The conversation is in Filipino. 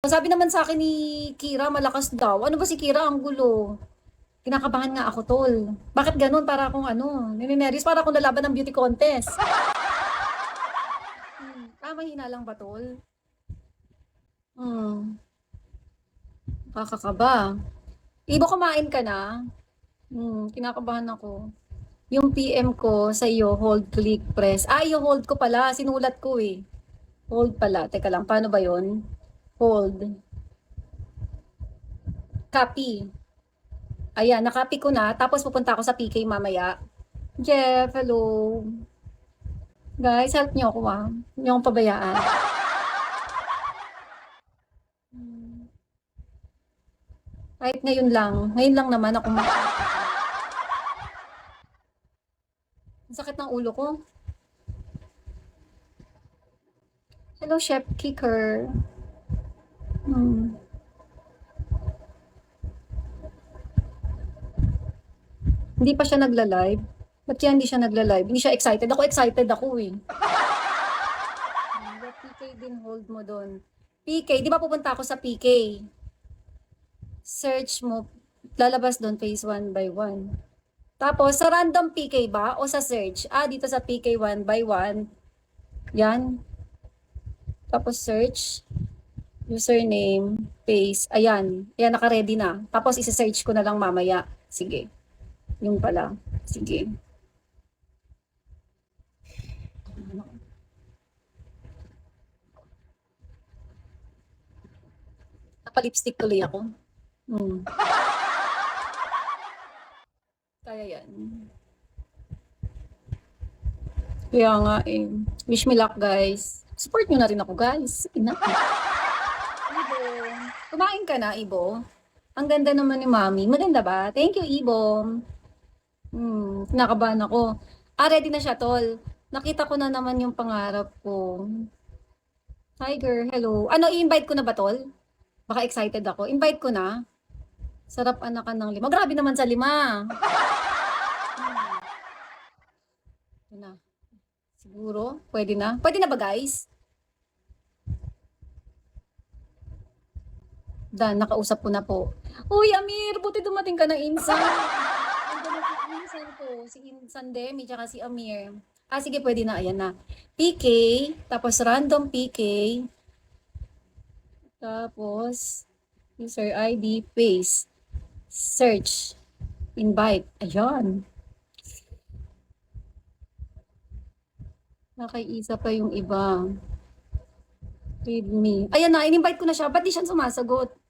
Sabi naman sa akin ni Kira, malakas daw. Ano ba si Kira? Ang gulo. Kinakabahan nga ako, tol. Bakit ganun? Para akong ano, ninineris, para akong lalaban ng beauty contest. Mahina lang ba, tol? Hmm, kakakaba. Ibo, kumain ka na? Kinakabahan ako. Yung PM ko sa iyo, hold, click, press. Yung hold ko pala. Sinulat ko eh. Hold pala. Teka lang, paano ba yon? Hold. Copy. Ayan, nakopy ko na. Tapos pupunta ako sa PK mamaya. Jeff, hello. Guys, help niyo ako Huwag niyo akong pabayaan. Kahit ngayon lang. Ngayon lang naman ako Ang sakit ng ulo ko. Hello, Chef Kicker. Hindi pa siya nagla-live. Ba't kaya hindi siya nagla-live? Hindi siya excited. Ako excited ako eh. PK din hold mo doon. PK, di ba pupunta ako sa PK? Search mo, lalabas doon phase 1 by 1. Tapos, sa random PK ba? O sa search? Dito sa PK 1 by 1. Yan. Tapos search. Username. Paste. Ayan. Ayan, naka-ready na. Tapos, isa-search ko na lang mamaya. Sige. Yung pala. Sige. Napa-lipstick tuloy ako. Kaya yan. Kaya nga eh. Wish me luck, guys. Support nyo na rin ako, guys. Sige na. Ibo. Kumain ka na, Ibo? Ang ganda naman ni Mami. Maganda ba? Thank you, Ibo. Nakabahan ako. Ready na siya, tol. Nakita ko na naman yung pangarap ko. Tiger, hello. Ano, i-invite ko na ba, tol? Baka excited ako. Invite ko na. Sarap anakan ng 5. Grabe naman sa 5. Na. Siguro, pwede na. Pwede na ba, guys? Dan, nakausap ko na po. Uy, Amir, buti dumating ka ng Insan. Ang dumating ang Insan ko. Si Insan Demi, tsaka si Amir. Sige, pwede na. Ayan na. PK, tapos random PK. Tapos, user ID, paste. Search. Invite. Ayan. Nakaisa pa yung iba. Read me. Ayan na, in-invite ko na siya. Ba't di siya sumasagot?